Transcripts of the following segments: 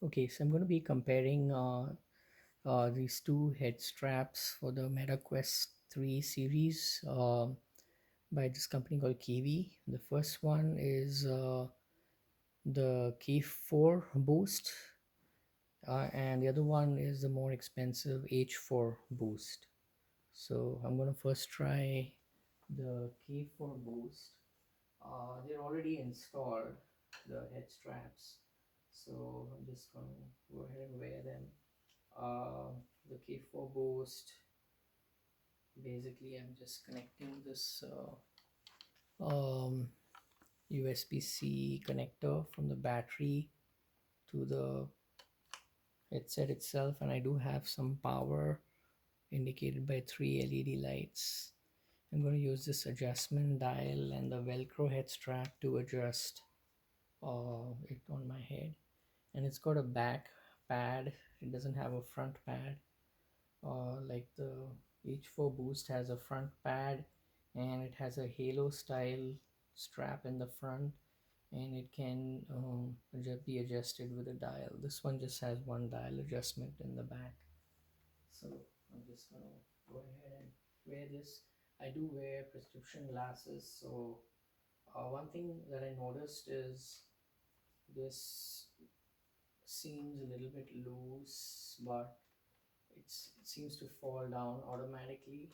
Okay, so I'm going to be comparing these two head straps for the Meta Quest 3 series by this company called Kiwi. The first one is the Key 4 Boost, and the other one is the more expensive H4 Boost. So I'm going to first try the Key 4 Boost. They're already installed, the head straps. So I'm just going to go ahead and wear them. uh, the K4 boost, basically I'm just connecting this USB-C connector from the battery to the headset itself, and I do have some power indicated by three LED lights. I'm going to use this adjustment dial and the velcro head strap to adjust it on my head, and it's got a back pad. It doesn't have a front pad. Like the H4 Boost has a front pad, and it has a halo style strap in the front, and it can be adjusted with a dial. This one just has one dial adjustment in the back. So I'm just gonna go ahead and wear this. I do wear prescription glasses, so one thing that I noticed is this seems a little bit loose, but it seems to fall down automatically.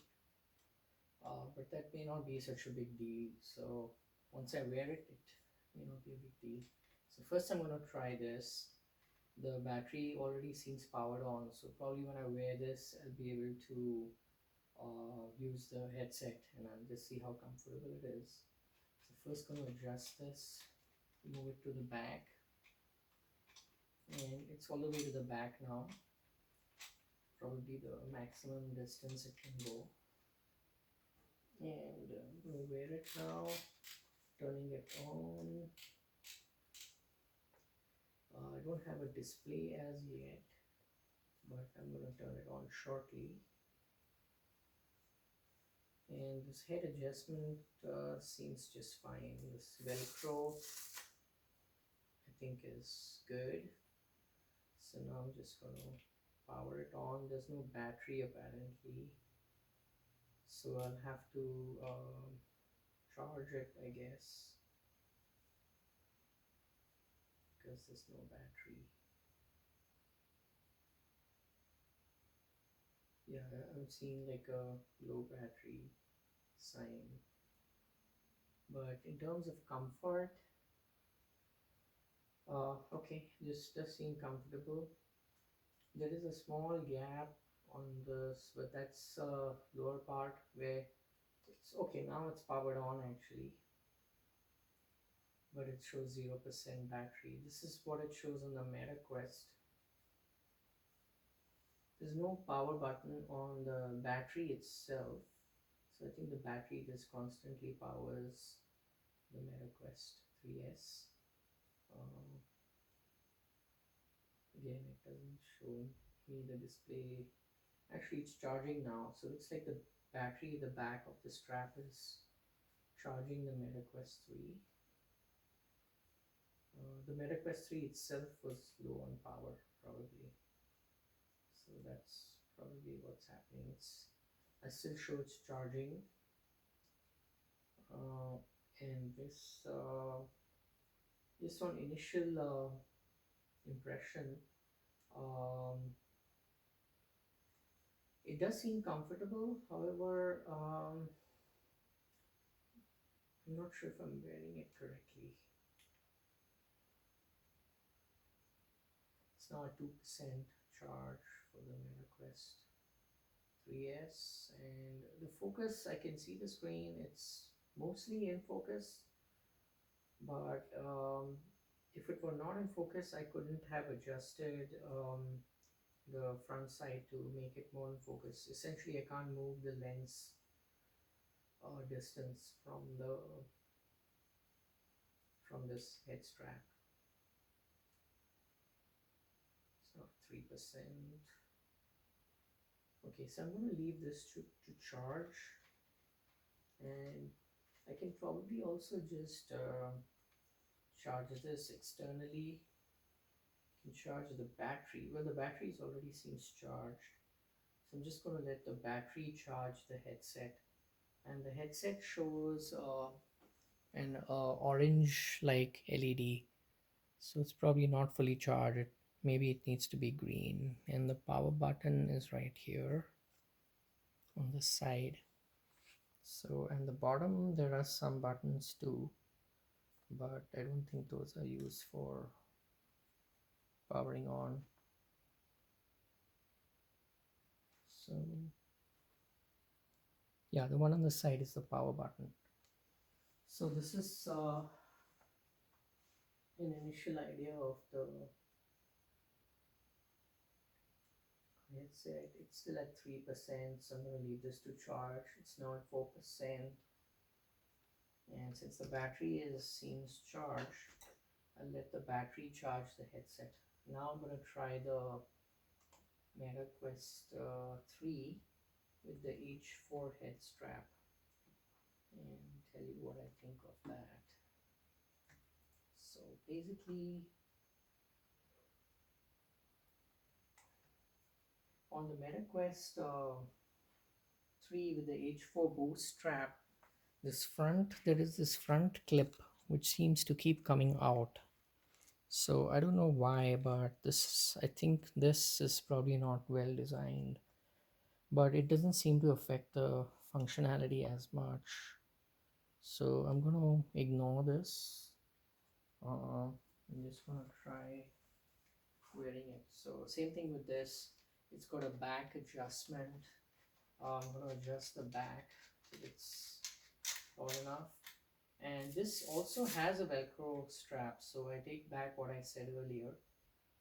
But that may not be such a big deal. So once I wear it, it may not be a big deal. So first I'm going to try this. The battery already seems powered on, so probably when I wear this, I'll be able to use the headset, and I'll just see how comfortable it is. So first going to adjust this, move it to the back, and it's all the way to the back now, probably the maximum distance it can go. And I'm going to wear it now, turning it on. I don't have a display as yet, but I'm going to turn it on shortly. And this head adjustment seems just fine. This Velcro I think is good. So now I'm just going to power it on. There's no battery apparently, so I'll have to charge it, I guess, because there's no battery. Yeah, I'm seeing like a low battery sign. But in terms of comfort, okay, just does seem comfortable. There is a small gap on this, but that's lower part where it's okay. Now it's powered on actually, but it shows 0% battery. This is what it shows on the Meta Quest. There's no power button on the battery itself, so I think the battery just constantly powers the Meta Quest 3S. Um, Again, it doesn't show me the display. Actually, it's charging now, so it looks like the battery at the back of the strap is charging the Meta Quest 3. The Meta Quest 3 itself was low on power, probably. So that's probably what's happening. I still show it's charging. Uh, and this on initial impression, um, it does seem comfortable. However, I'm not sure if I'm wearing it correctly. It's now a 2% charge for the Meta Quest 3S, and the focus, I can see the screen, it's mostly in focus, but if it were not in focus, I couldn't have adjusted the front side to make it more in focus. Essentially, I can't move the lens distance from this head strap. So 3%. Okay, so I'm going to leave this to charge, and I can probably also just charge this externally. charge the battery. Well, the battery already seems charged. So I'm just going to let the battery charge the headset. And the headset shows an orange like LED. So it's probably not fully charged. Maybe it needs to be green. And the power button is right here on the side. So, and the bottom, there are some buttons too, but I don't think those are used for powering on. So, yeah, the one on the side is the power button. So this is an initial idea of the headset. It's still at 3%, so I'm going to leave this to charge. It's now at 4%. And since the battery seems charged, I'll let the battery charge the headset. Now I'm going to try the Meta Quest 3 with the H4 head strap and tell you what I think of that. So basically, on the Meta Quest 3 with the H4 boost strap, there is this front clip which seems to keep coming out. So I don't know why, but I think this is probably not well designed, but it doesn't seem to affect the functionality as much. So I'm going to ignore this. I'm just going to try wearing it. So same thing with this. It's got a back adjustment. I'm going to adjust the back so it's tall enough. And this also has a Velcro strap, so I take back what I said earlier.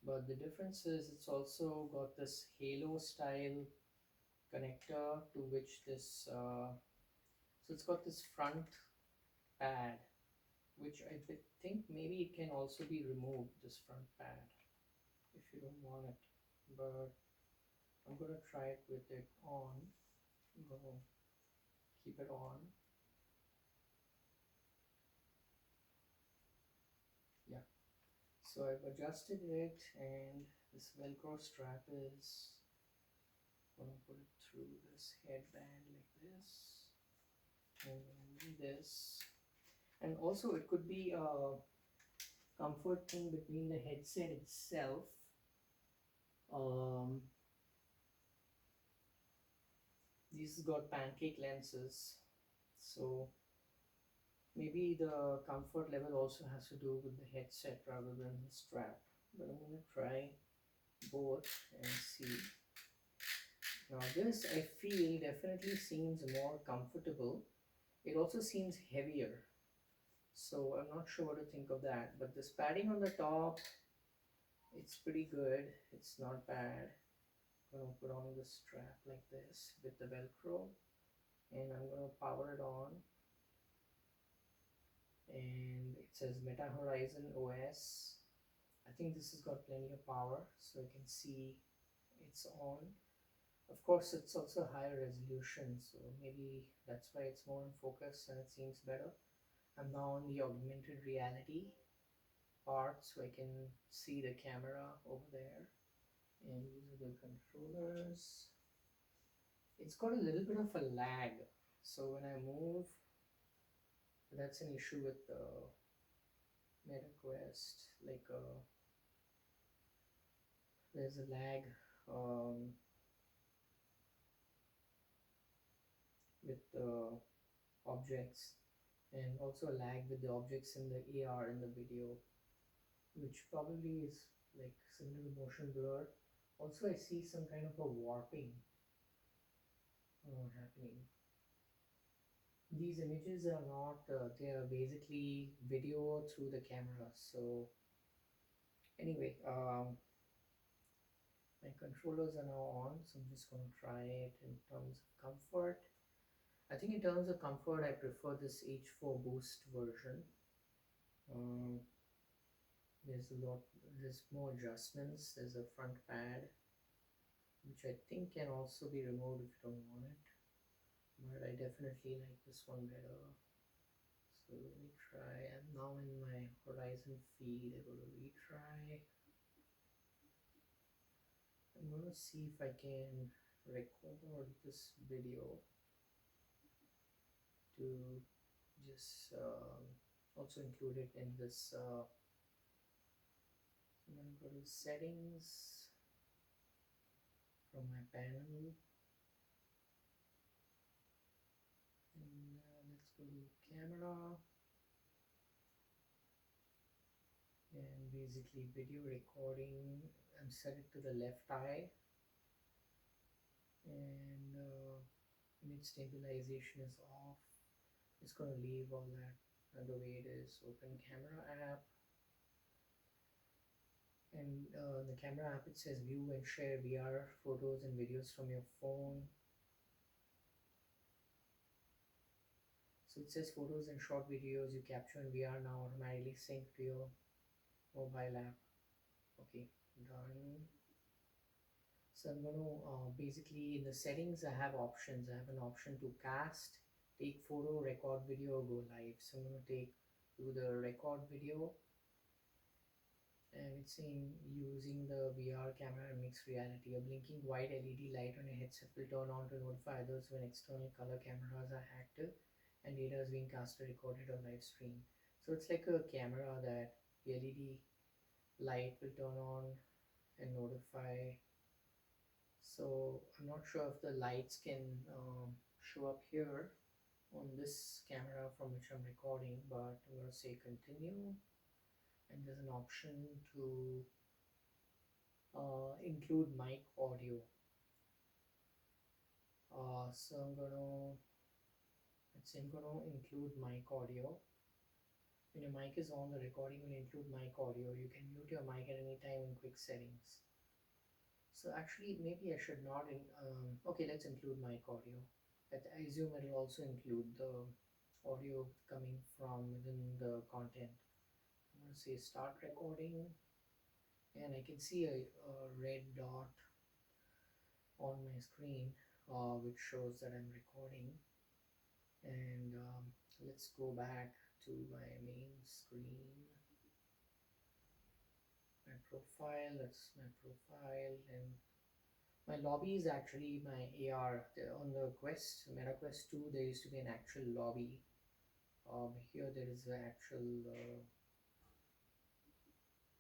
But the difference is it's also got this halo style connector to which so it's got this front pad, which I think maybe it can also be removed, this front pad, if you don't want it. But I'm going to try it with it on. I'm going to keep it on. Yeah. So I've adjusted it, and this Velcro strap is going to put it through this headband like this, and this. And also it could be a comfort thing between the headset itself. Um, these got pancake lenses, so maybe the comfort level also has to do with the headset rather than the strap. But I'm going to try both and see. Now this, I feel, definitely seems more comfortable. It also seems heavier, so I'm not sure what to think of that. But this padding on the top, it's pretty good. It's not bad. I'm going to put on the strap like this with the Velcro, and I'm going to power it on. And it says Meta Horizon OS. I think this has got plenty of power, so I can see it's on. Of course, it's also higher resolution, so maybe that's why it's more in focus and it seems better. I'm now on the augmented reality part, so I can see the camera over there. And these are the controllers. It's got a little bit of a lag, so when I move, that's an issue with the MetaQuest. Like there's a lag um, with the objects, and also a lag with the objects in the AR in the video, which probably is like similar to motion blur. Also, I see some kind of a warping happening. These images are not, they are basically video through the camera. So anyway, my controllers are now on, so I'm just going to try it in terms of comfort. I think in terms of comfort, I prefer this H4 Boost version. Um, there's more adjustments. There's a front pad, which I think can also be removed if you don't want it. But I definitely like this one better. So let me try. I'm now in my Horizon feed. I go to retry. going to see if I can record this video to just also include it in this. I'm going to go to settings from my panel, and let's go to camera, and basically video recording. I'm set it to the left eye, and image stabilization is off. It's going to leave all that the way it is. Open camera app, and the camera app, it says view and share VR photos and videos from your phone. So it says photos and short videos you capture in VR now automatically sync to your mobile app. Okay, done. So I'm going to basically in the settings I have options. I have an option to cast, take photo, record video, go live. So I'm going to do the record video, and it's saying using the VR camera and mixed reality. A blinking white LED light on your headset will turn on to notify others when external color cameras are active and data is being cast or recorded or live streamed. So it's like a camera that the LED light will turn on and notify. So I'm not sure if the lights can show up here on this camera from which I'm recording, but I'm going to say continue, and there's an option to include mic audio. So I'm going to include mic audio. When your mic is on, the recording will include mic audio. You can mute your mic at any time in quick settings. So actually, maybe I should not. Okay, let's include mic audio. But I assume it will also include the audio coming from within the content. I'm going to say start recording, and I can see a red dot on my screen which shows that I'm recording. And let's go back to my main screen. My profile, that's my profile, and my lobby is actually my AR. On the Quest, Meta Quest 2, there used to be an actual lobby. Here there is the actual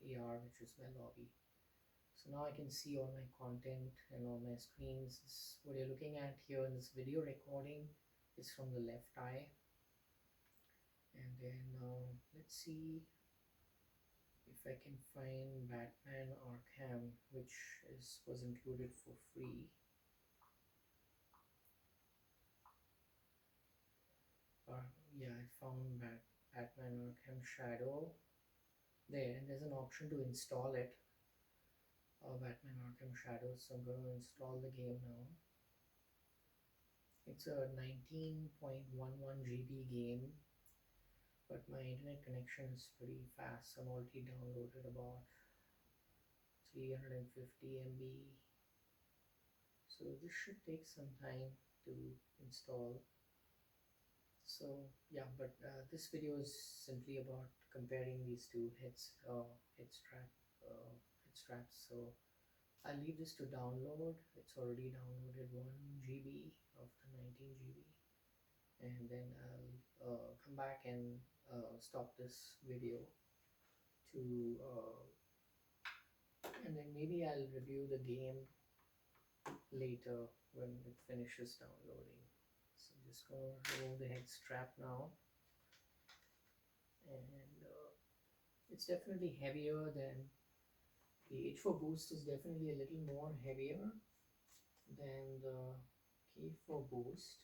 AR, which is my lobby. So now I can see all my content and all my screens. What you're looking at here in this video recording is from the left eye. And then let's see if I can find Batman Arkham, which was included for free. Yeah, I found Batman Arkham Shadow there, and there's an option to install it. Batman Arkham Shadow. So I'm going to install the game now. It's a 19.11 GB game, but my internet connection is pretty fast. I'm already downloaded about 350 MB. So this should take some time to install. So yeah, but this video is simply about comparing these two head straps. So I'll leave this to download. It's already downloaded 1 GB of the 19 GB, and then I'll come back and stop this video to and then maybe I'll review the game later when it finishes downloading. So I'm just going to remove the head strap now, and it's definitely heavier than the H4 Boost. Is definitely a little more heavier than the K4 Boost,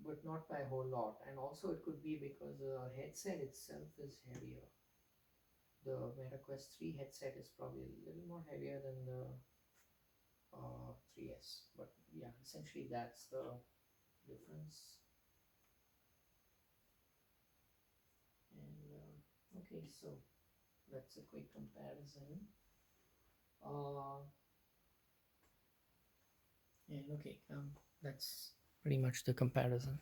but not by a whole lot. And also it could be because the headset itself is heavier. The Meta Quest 3 headset is probably a little more heavier than the 3S, but yeah, essentially that's the difference. And okay, so that's a quick comparison. And okay, that's pretty much the comparison.